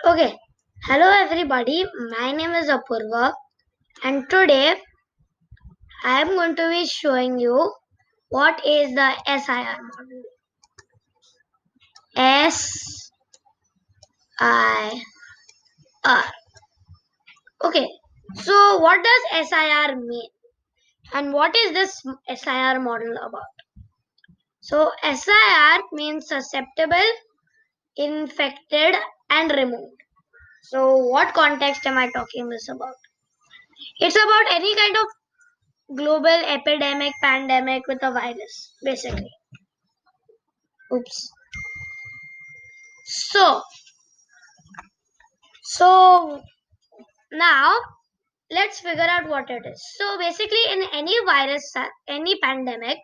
Okay, hello everybody. My name is Apurva, and today I am going to be showing you what is the SIR model. SIR. Okay, so what does SIR mean, and what is this SIR model about? So, SIR means susceptible, infected, and removed. So, what context am I talking this about? It's about any kind of global epidemic, pandemic with a virus, basically. Oops. So, so now let's figure out what it is. So basically, in any virus, any pandemic,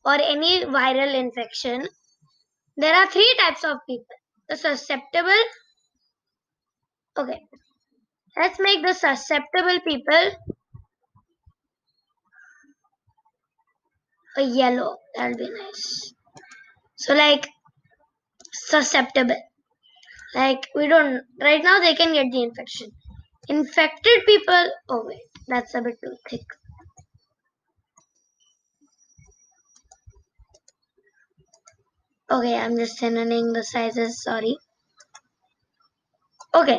or any viral infection, there are three types of people. The susceptible. Okay, let's make the susceptible people a yellow. That'll be nice. So like susceptible. Like we don't right now they can get the infection. Infected people. Oh wait, that's a bit too thick. Okay, I'm just thinning the sizes. Sorry. Okay,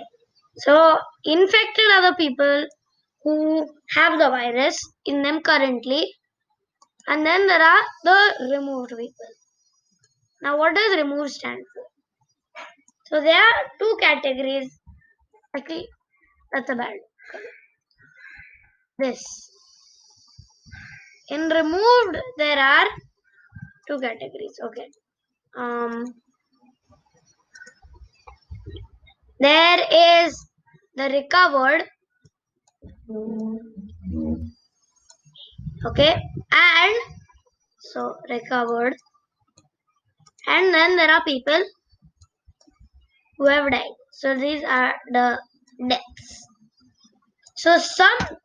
so infected are the people who have the virus in them currently, and then there are the removed people. Now, what does removed stand for? So there are two categories. Actually, that's a bad. This in removed there are two categories. Okay. Um, there is the recovered. Okay, and so recovered, and then there are people who have died. So these are the deaths. So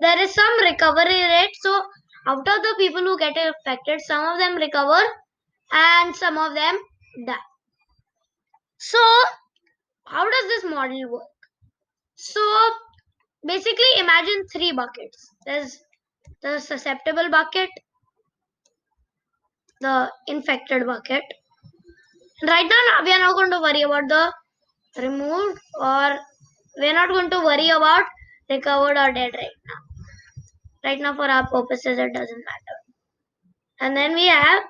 there is some recovery rate. So out of the people who get affected, some of them recover and some of them die. So how does this model work? So basically imagine three buckets. There's the susceptible bucket, the infected bucket. And right now we are not going to worry about the removed, or we are not going to worry about recovered or dead right now. Right now for our purposes it doesn't matter. And then we have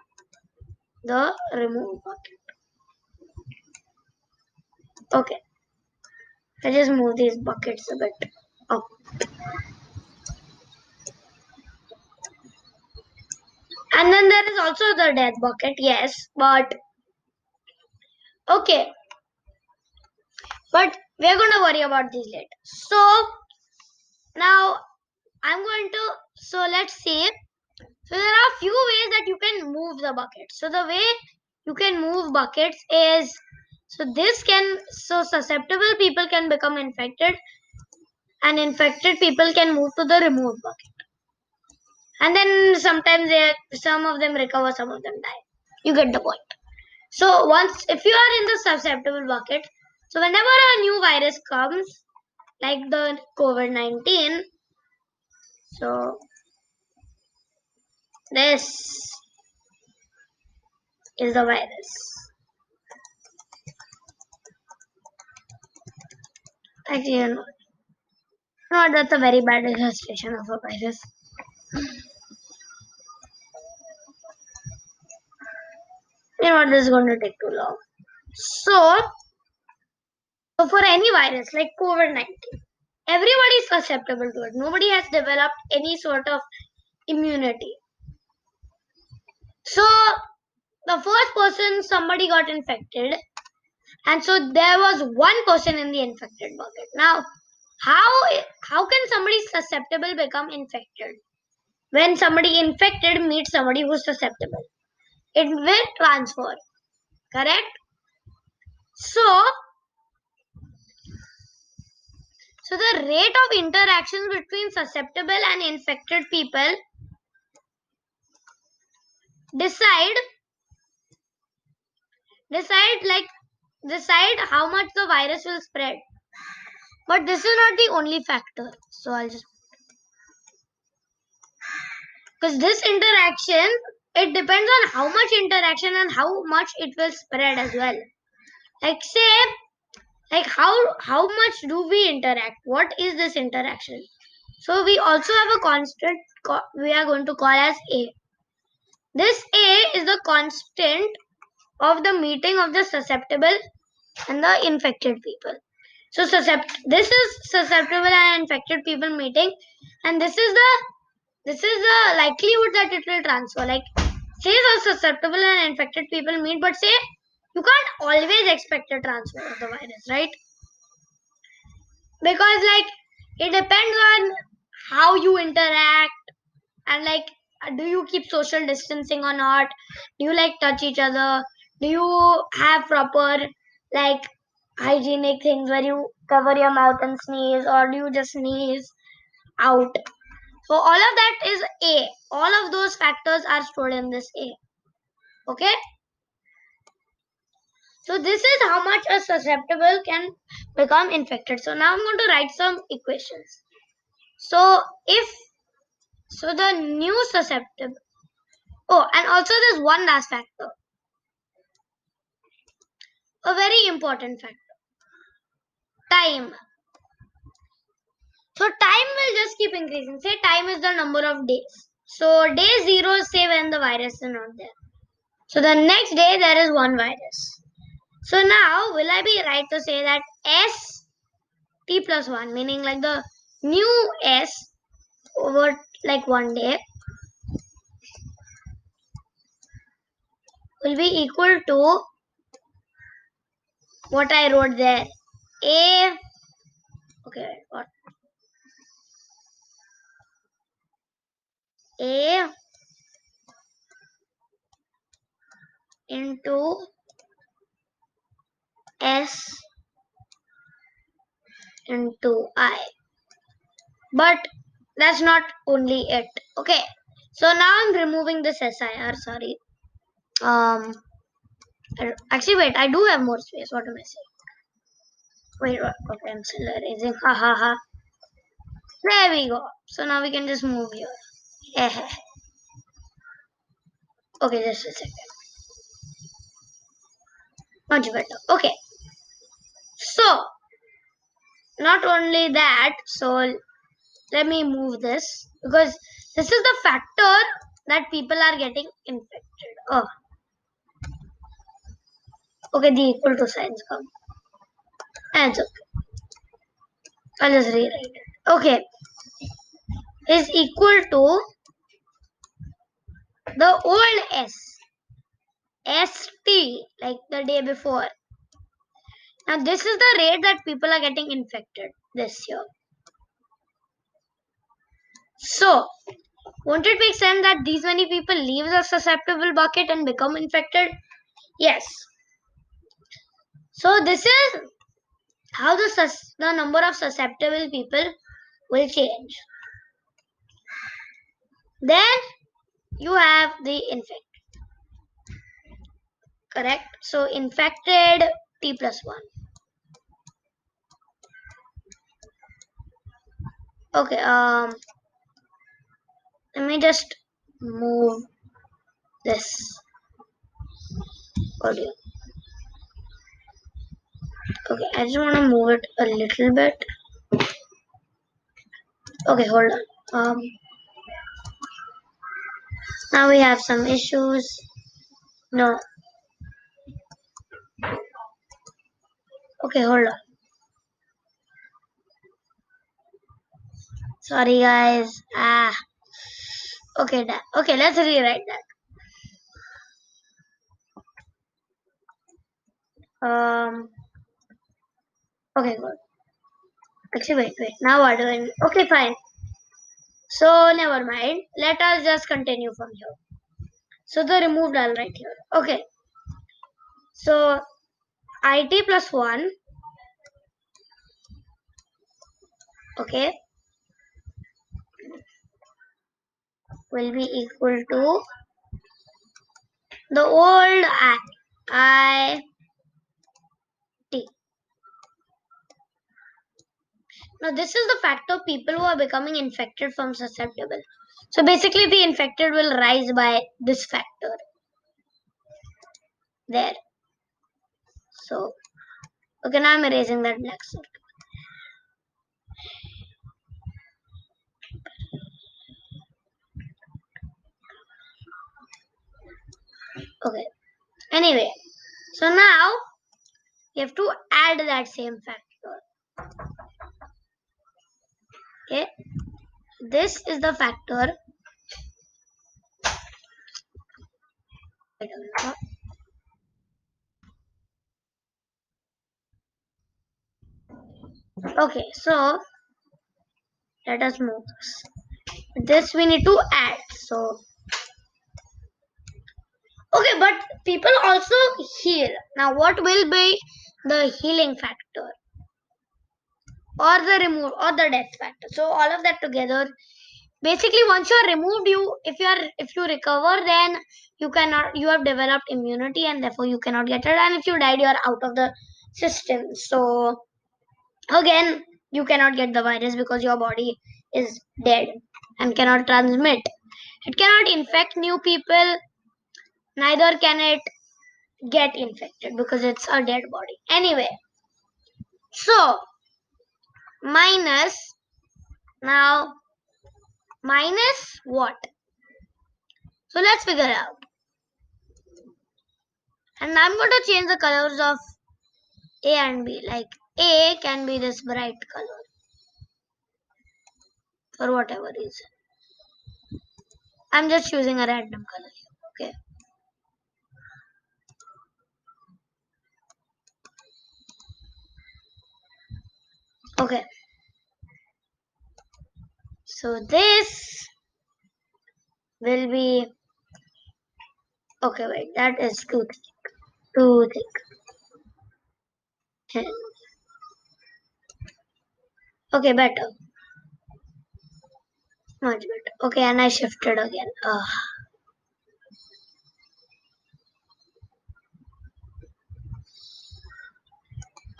the remove bucket. Okay, I just move these buckets a bit up. And then there is also the death bucket, yes, but okay, but we're going to worry about these later. So now I'm going to, so let's see. So there are few ways that you can move the bucket. So the way you can move buckets is, so susceptible people can become infected, and infected people can move to the removed bucket. And then sometimes some of them recover, some of them die. You get the point. So once, if you are in the susceptible bucket, so whenever a new virus comes, like the COVID-19, so this is the virus. Actually, no, that's a very bad illustration of a virus. You know what, this is going to take too long. So for any virus like COVID-19, everybody is susceptible to it. Nobody has developed any sort of immunity. So the first person, somebody got infected, and so there was one person in the infected bucket. Now, how can somebody susceptible become infected? When somebody infected meets somebody who's susceptible, it will transfer. Correct? So, so the rate of interactions between susceptible and infected people decide decide how much the virus will spread. But this is not the only factor. So I'll just, because this interaction, it depends on how much interaction and how much it will spread as well. Like say, like how much do we interact? What is this interaction? So we also have a constant we are going to call as A. This A is the constant of the meeting of the susceptible and the infected people. So this is susceptible and infected people meeting, and this is the likelihood that it will transfer. Like say the susceptible and infected people meet, but say you can't always expect a transfer of the virus, right? Because like it depends on how you interact, and like do you keep social distancing or not, do you like touch each other, do you have proper like hygienic things where you cover your mouth and sneeze, or do you just sneeze out? So all of that is A. All of those factors are stored in this A. Okay, so this is how much a susceptible can become infected. So now I'm going to write some equations. So if the new susceptible, oh, and also there's one last factor, a very important factor, time. So time will just keep increasing. Say time is the number of days. So day 0 is say when the virus is not there. So the next day there is one virus. So now will I be right to say that S t plus 1, meaning like the new S over like one day, will be equal to what I wrote there. A, okay, what? A into S into I. But that's not only it. Okay, so now I'm removing this SIR. Sorry. Actually, wait. I do have more space. What am I saying? Wait. Okay, I'm still erasing. Ha ha ha. There we go. So now we can just move here. Okay, just a second. Much better. Okay. So not only that. So let me move this, because this is the factor that people are getting infected. Oh, okay. The equal to signs come. And it's okay. I'll just rewrite it. Okay, is equal to the old ST, like the day before. Now this is the rate that people are getting infected this year. So won't it make sense that these many people leave the susceptible bucket and become infected? Yes. So this is how the number of susceptible people will change. Then you have the infected. Correct? So infected T plus 1. Okay, let me just move this audio. Okay, I just want to move it a little bit. Okay, hold on. Now we have some issues. No. Okay, hold on. Sorry, guys. Okay, okay, let's rewrite that. Okay, good. Actually, wait. Now what do I? Okay, fine. So never mind. Let us just continue from here. So the removed I'll write here. Okay. So IT plus 1. Okay. Will be equal to the old I T. Now this is the factor people who are becoming infected from susceptible. So basically the infected will rise by this factor there. So okay, now I'm erasing that black circle. Okay. Anyway, so now you have to add that same factor. Okay. This is the factor. Okay, so let us move this we need to add. So okay, but people also heal. Now what will be the healing factor or the remove or the death factor? So all of that together, basically once you are removed, if you recover, then you have developed immunity and therefore you cannot get it, and if you died, you are out of the system. So again, you cannot get the virus because your body is dead and cannot transmit. It cannot infect new people, neither can it get infected because it's a dead body. Anyway, so minus, now minus what? So let's figure out. And I'm going to change the colors of A and B. Like A can be this bright color for whatever reason. I'm just choosing a random color here. Okay. Okay. So this will be, okay, wait, that is too thick. Too thick. Okay, better. Much better. Okay, and I shifted again.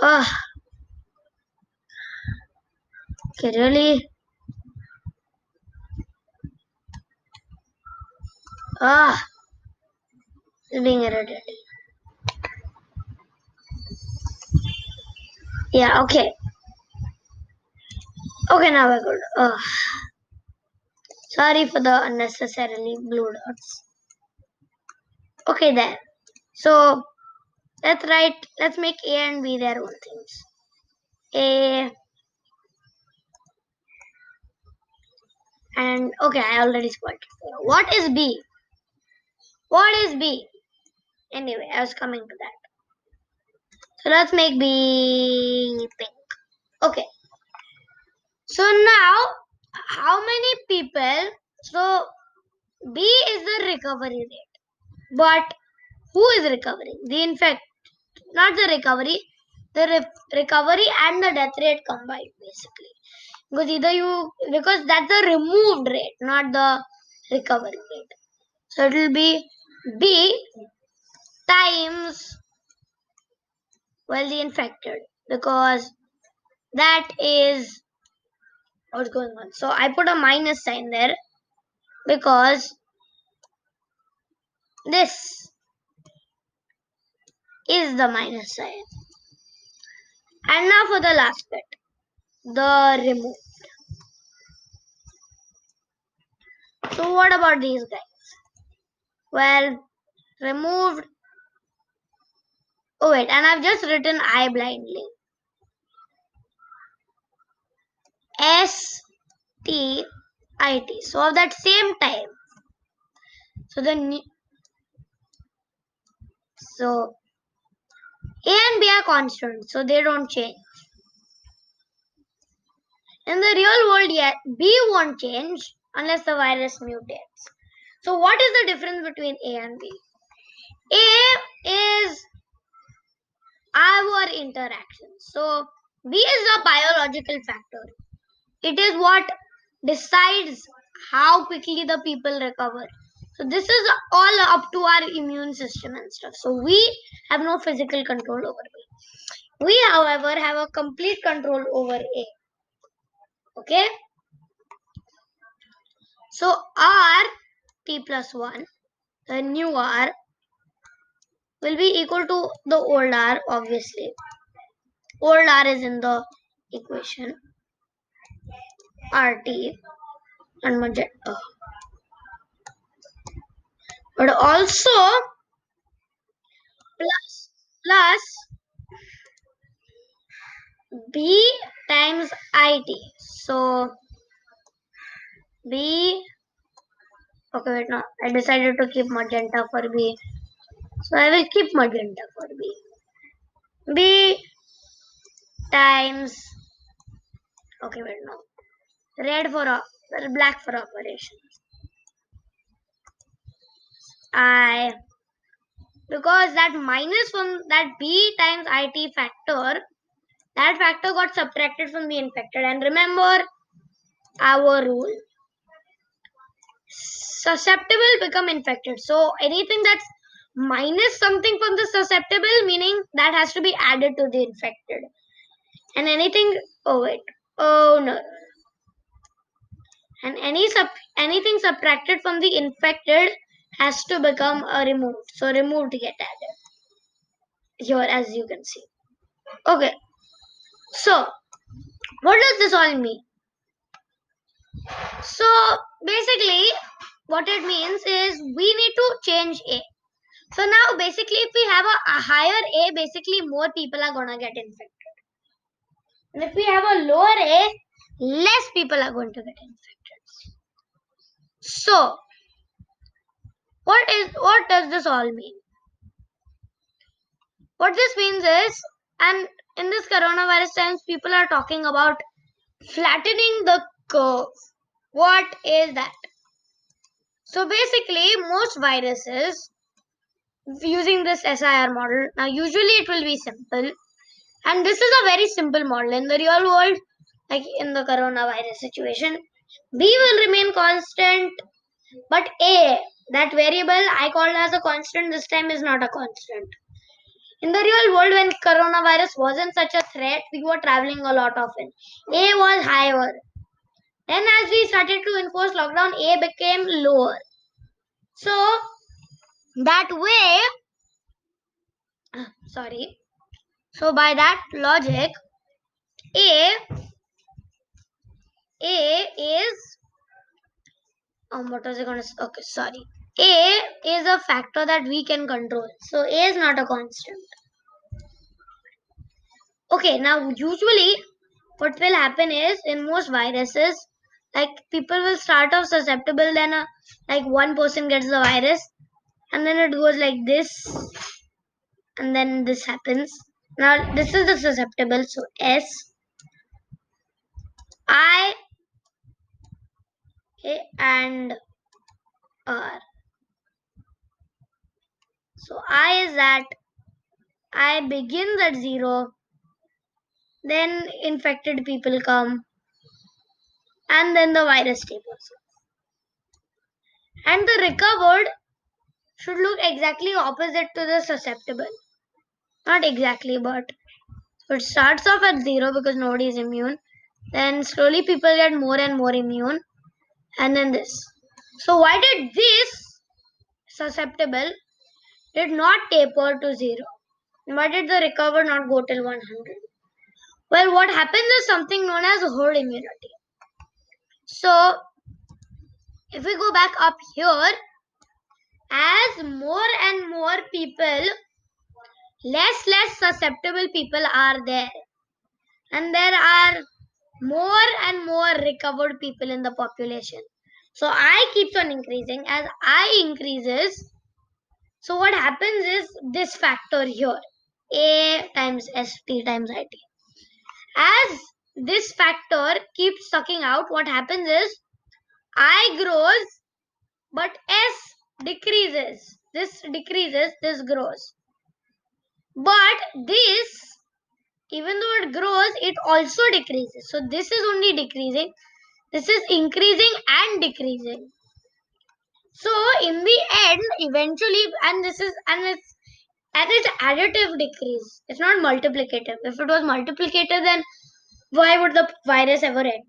Ugh. Okay, really? Ah, it's being irritated. Yeah, okay. Okay, now we're good. Sorry for the unnecessarily blue dots. Okay, then. So, let's make A and B their own things. A and, okay, I already spotted. What is B? What is B? Anyway, I was coming to that. So let's make B pink. Okay. So now, how many people? So B is the recovery rate. But who is recovering? The infect, not the recovery. The recovery and the death rate combined, basically. Because that's the removed rate, not the recovery rate. So it will be B times, well, the infected, because that is what's going on. So I put a minus sign there because this is the minus sign. And now for the last bit, the remove. So what about these guys? Well, removed. Oh wait, and I've just written I blindly. STIT. So at that same time. So A and B are constant, so they don't change. In the real world, yet B won't change unless the virus mutates. So what is the difference between A and B? A is our interaction. So B is a biological factor. It is what decides how quickly the people recover. So this is all up to our immune system and stuff. So we have no physical control over B. We, however, have a complete control over A. Okay. So r t plus 1, the new r, will be equal to the old r, obviously. Old r is in the equation. Rt and magenta. But also plus b times it. So b, okay, wait, no, I decided to keep magenta for b. So I will keep magenta for b. B times, okay, wait, no, red for black for operation. I, because that minus from that b times it factor, that factor got subtracted from the infected. And remember our rule, susceptible become infected. So anything that's minus something from the susceptible, meaning that has to be added to the infected. And anything, oh wait, oh no, and anything subtracted from the infected has to become removed. So removed get added here, as you can see. Okay, so what does this all mean? So basically what it means is we need to change a. So now basically if we have a higher a, basically more people are gonna get infected. And if we have a lower a, less people are going to get infected. So what does this all mean? What this means is, and in this coronavirus times, people are talking about flattening the curve. What is that? So basically, most viruses using this SIR model, now usually it will be simple, and this is a very simple model. In the real world, like in the coronavirus situation, B will remain constant, but A, that variable I called as a constant, this time is not a constant. In the real world, when coronavirus wasn't such a threat, we were traveling a lot often. A was higher. Then as we started to enforce lockdown, A became lower. So that way, sorry. So by that logic, A is what was I gonna say? Okay, sorry. A is a factor that we can control. So A is not a constant. Okay, now usually what will happen is in most viruses, like people will start off susceptible, then like one person gets the virus, and then it goes like this, and then this happens. Now this is the susceptible, so S, I, A, and R. So I is that I begins at 0, then infected people come, and then the virus tapers. And the recovered should look exactly opposite to the susceptible. Not exactly, but it starts off at 0 because nobody is immune. Then slowly people get more and more immune. And then this. So why did this susceptible did not taper to 0? Why did the recover not go till 100? Well, what happens is something known as herd immunity. So if we go back up here, as more and more people, less susceptible people are there. And there are more and more recovered people in the population. So I keeps on increasing. As I increases, so what happens is this factor here, A times ST times IT. As this factor keeps sucking out, what happens is I grows, but S decreases. This decreases, this grows. But this, even though it grows, it also decreases. So this is only decreasing. This is increasing and decreasing. So in the end, eventually, and it's additive decrease. It's not multiplicative. If it was multiplicative, then why would the virus ever end?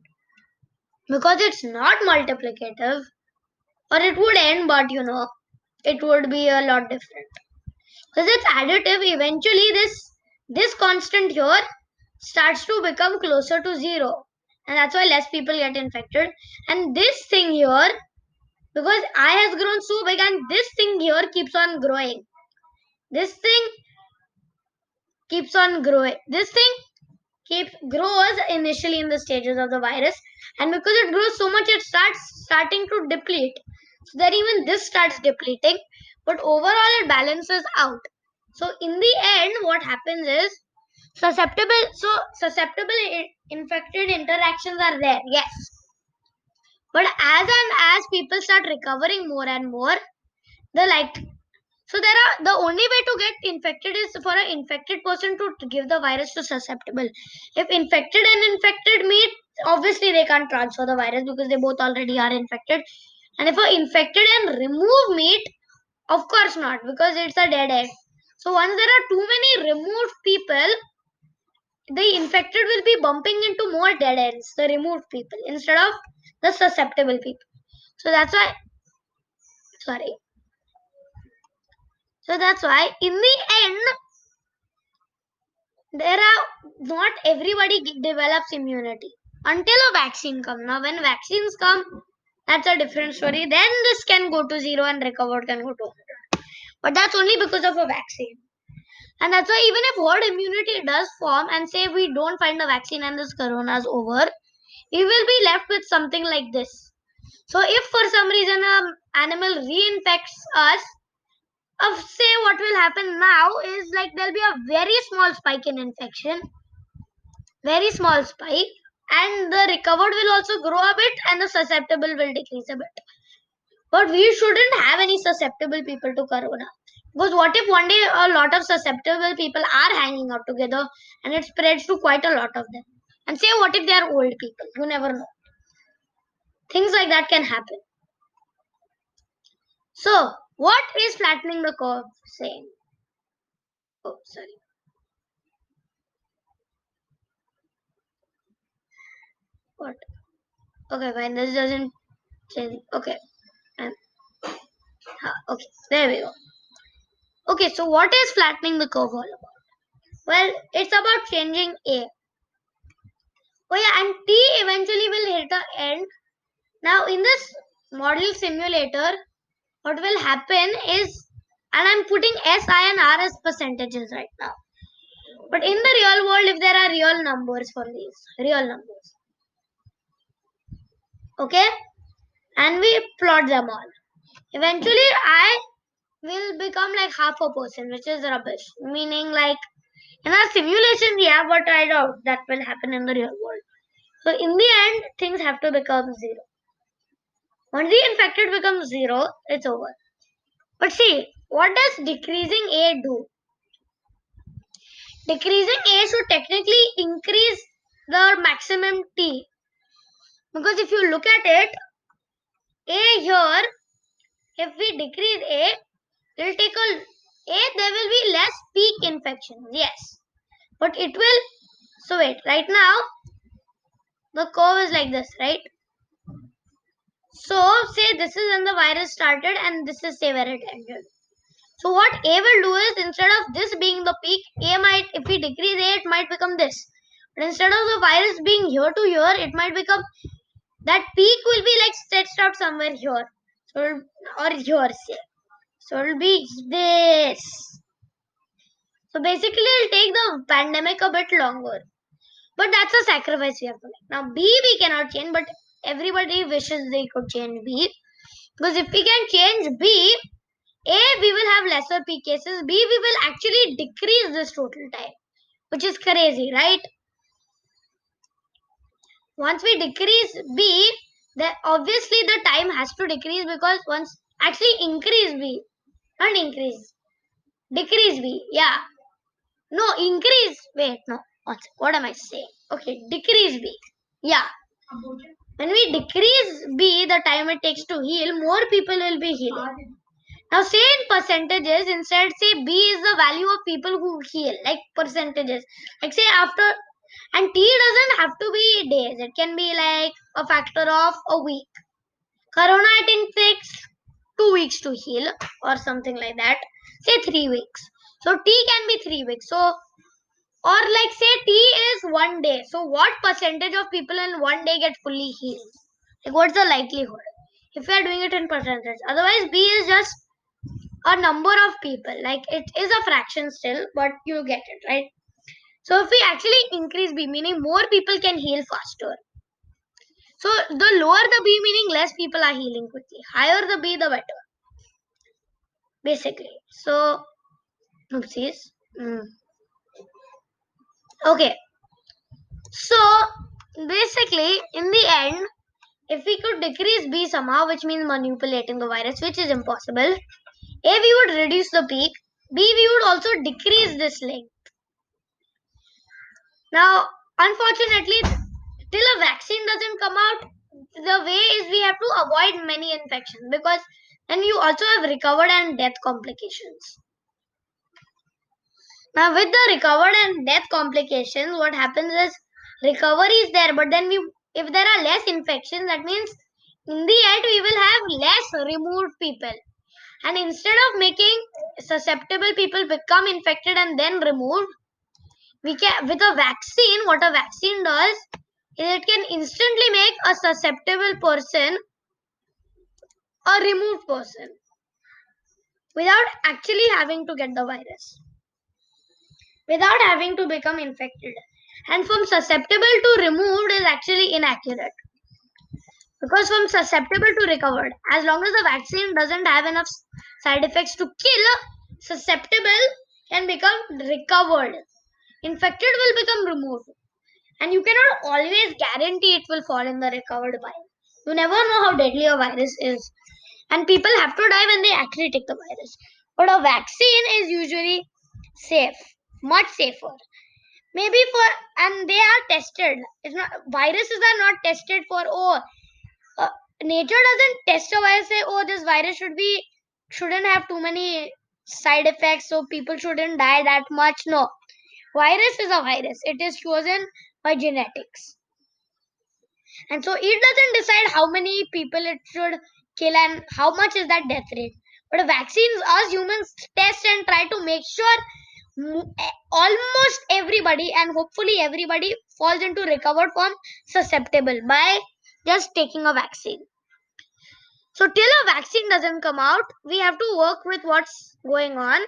because it's not multiplicative, or it would end, but it would be a lot different. Because it's additive, eventually this constant here starts to become closer to 0. And that's why less people get infected. And this thing here, because I has grown so big and this thing here keeps on growing. This thing keeps on growing. This thing grows initially in the stages of the virus, and because it grows so much, it starting to deplete. So then even this starts depleting, but overall it balances out. So in the end, what happens is susceptible infected interactions are there, yes. But as and as people start recovering more and more, the like so there are the only way to get infected is for an infected person to give the virus to susceptible. If infected and infected meet, obviously they can't transfer the virus because they both already are infected. And if a infected and remove meet, of course not, because it's a dead end. So once there are too many removed people, the infected will be bumping into more dead ends, the removed people, instead of the susceptible people. So that's why, sorry. So that's why in the end, there are not everybody develops immunity until a vaccine comes. Now, when vaccines come, that's a different story. Then this can go to 0 and recovered can go to 100. But that's only because of a vaccine. And that's why even if herd immunity does form, and say we don't find a vaccine and this corona is over, we will be left with something like this. So if for some reason an animal reinfects us, of say what will happen now is like there'll be a very small spike in infection, very small spike, and the recovered will also grow a bit and the susceptible will decrease a bit. But we shouldn't have any susceptible people to corona, because what if one day a lot of susceptible people are hanging out together and it spreads to quite a lot of them, and say what if they are old people, you never know, things like that can happen. So what is flattening the curve saying? Oh, sorry. What? Okay, fine, this doesn't change. Okay, and okay, there we go. Okay, so what is flattening the curve all about? Well, it's about changing A. Oh yeah, and T eventually will hit a end. Now in this model simulator, what will happen is, and I'm putting S, I and R as percentages right now. But in the real world, if there are real numbers for these, real numbers, okay, and we plot them all, eventually I will become like half a person, which is rubbish. Meaning like in our simulation, yeah, but I doubt that will happen in the real world. So in the end, things have to become 0. Once the infected becomes 0, it's over. But see, what does decreasing A do? Decreasing A should technically increase the maximum T. Because if you look at it, A here, if we decrease A, it will take there will be less peak infections. Yes. But it will, so wait, right now, the curve is like this, right? So say this is when the virus started and this is say where it ended. So what A will do is, instead of this being the peak, A might, if we decrease A, it might become this. But instead of the virus being here to here, it might become, that peak will be like stretched out somewhere here. So or here say. So it'll be this. So basically it'll take the pandemic a bit longer. But that's a sacrifice we have to make. Now B we cannot change, but everybody wishes they could change B. Because if we can change B, A, we will have lesser peak cases. B, we will actually decrease this total time, which is crazy, right? Once we decrease B, then obviously the time has to decrease, because once actually increase B, not increase, decrease B, yeah. No, increase, wait, no, what am I saying? Okay, decrease B, yeah. When we decrease B, the time it takes to heal, more people will be healing. Now say in percentages, instead say B is the value of people who heal, like percentages. Like say after And T doesn't have to be days. It can be like a factor of a week. Corona, I think, takes 2 weeks to heal or something like that. Say 3 weeks. So T can be 3 weeks. So, or like say T is 1 day. So what percentage of people in 1 day get fully healed? Like what's the likelihood? If we are doing it in percentage. Otherwise, B is just a number of people. Like it is a fraction still, but you get it, right? So if we actually increase B, meaning more people can heal faster. So the lower the B, meaning less people are healing quickly. Higher the B, the better. Basically. So, oopsies. Okay. So basically, in the end, if we could decrease B somehow, which means manipulating the virus, which is impossible, A, we would reduce the peak. B, we would also decrease this length. Now, unfortunately, till a vaccine doesn't come out, the way is we have to avoid many infections because then you also have recovered and death complications. Now, with the recovered and death complications, what happens is recovery is there, but then if there are less infections, that means in the end we will have less removed people. And instead of making susceptible people become infected and then removed, we can with a vaccine. What a vaccine does is it can instantly make a susceptible person a removed person without actually having to get the virus, without having to become infected. And from susceptible to removed is actually inaccurate. Because from susceptible to recovered, as long as the vaccine doesn't have enough side effects to kill, susceptible can become recovered. Infected will become removed. And you cannot always guarantee it will fall in the recovered pile. You never know how deadly a virus is. And people have to die when they actually take the virus. But a vaccine is usually safe, much safer. Maybe and they are tested. It's not viruses are not tested for uh, nature doesn't test a virus, say this virus shouldn't have too many side effects, so people shouldn't die that much. No, virus is a virus. It is chosen by genetics, and so it doesn't decide how many people it should kill and how much is that death rate. But vaccines, us humans test and try to make sure almost everybody and hopefully everybody falls into recovered form susceptible by just taking a vaccine. So till a vaccine doesn't come out, we have to work with what's going on.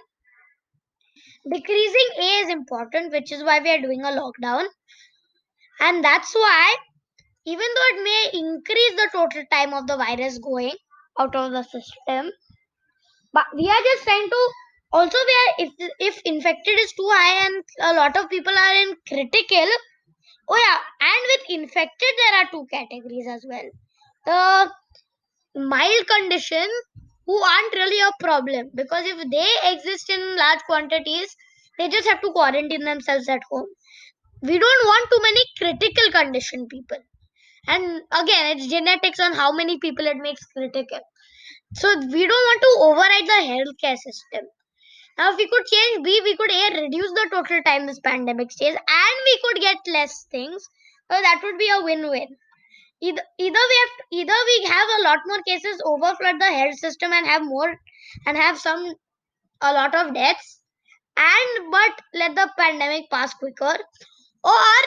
Decreasing A is important, which is why we are doing a lockdown. And that's why, even though it may increase the total time of the virus going out of the system, but we are just trying to also if infected is too high and a lot of people are in critical. Oh yeah, and with infected there are two categories as well. The mild condition who aren't really a problem because if they exist in large quantities, they just have to quarantine themselves at home. We don't want too many critical condition people. And again, it's genetics on how many people it makes critical. So we don't want to override the healthcare system. Now, if we could change B, we could A, reduce the total time this pandemic stays, and we could get less things. So that would be a win-win. Either we have a lot more cases, overflood the health system, and have more, and have a lot of deaths, and but let the pandemic pass quicker, or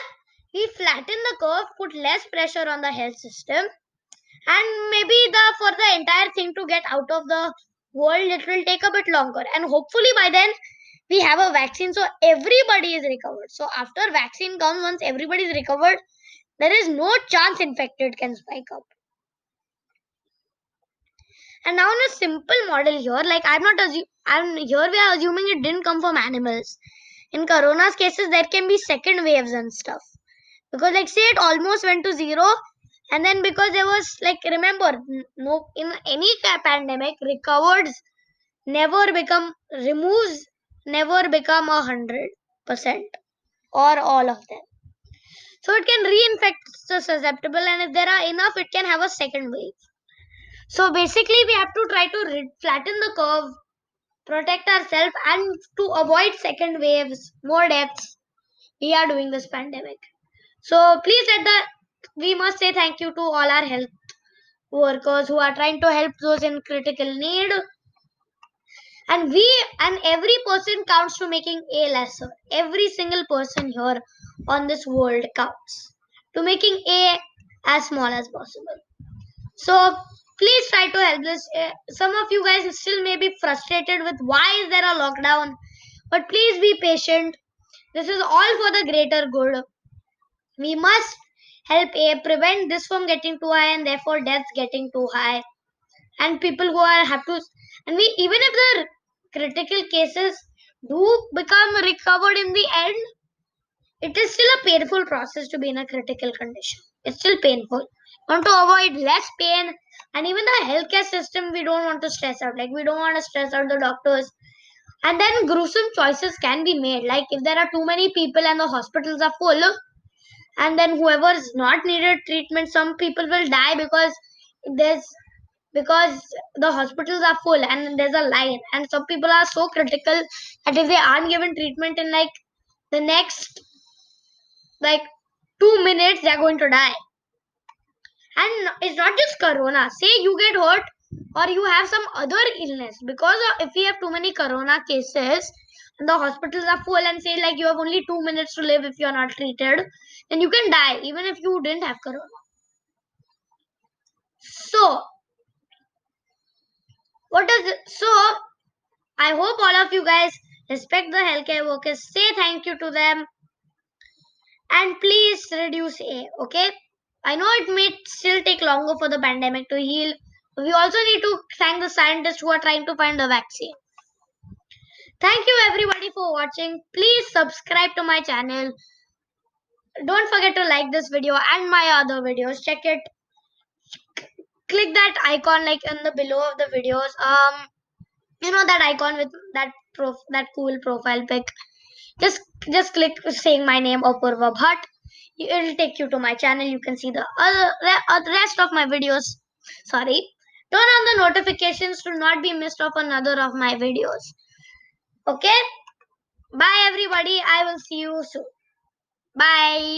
we flatten the curve, put less pressure on the health system, and maybe for the entire thing to get out of the world it will take a bit longer, and hopefully by then we have a vaccine so everybody is recovered. So after vaccine comes, once everybody is recovered, there is no chance infected can spike up. And now in a simple model here, like I'm here we are assuming it didn't come from animals. In corona's cases there can be second waves and stuff, because like say it almost went to zero, and then because there was like, remember, no, in any pandemic recovered never become removes never become 100% or all of them. So it can reinfect the susceptible, and if there are enough it can have a second wave. So basically we have to try to flatten the curve, protect ourselves, and to avoid second waves, more deaths, we are doing this pandemic. So please we must say thank you to all our health workers who are trying to help those in critical need. And every person counts to making A lesser. Every single person here on this world counts to making A as small as possible. So please try to help this. Some of you guys still may be frustrated with why is there a lockdown, but please be patient. This is all for the greater good. We must help prevent this from getting too high and therefore deaths getting too high. And people who are have to, and we, even if the critical cases do become recovered in the end, it is still a painful process to be in a critical condition. It's still painful. We want to avoid less pain, and even the healthcare system we don't want to stress out. Like we don't want to stress out the doctors. And then gruesome choices can be made. Like if there are too many people and the hospitals are full, and then whoever is not needed treatment, some people will die there's because the hospitals are full and there's a line, and some people are so critical that if they aren't given treatment in like the next like 2 minutes, they're going to die. And it's not just corona. Say you get hurt or you have some other illness, because if we have too many corona cases and the hospitals are full, and say like you have only 2 minutes to live if you're not treated, then you can die even if you didn't have corona. So what does it, so I hope all of you guys respect the healthcare workers, say thank you to them, and please reduce A. Okay, I know it may still take longer for the pandemic to heal. We also need to thank the scientists who are trying to find a vaccine. Thank you everybody for watching. Please subscribe to my channel. Don't forget to like this video and my other videos. Check it. Click that icon like in the below of the videos. You know that icon with that cool profile pic. Just click saying my name, Apurva Bhatt. It'll take you to my channel. You can see the rest of my videos. Sorry. Turn on the notifications to not be missed of another of my videos. Okay. Bye everybody. I will see you soon. Bye.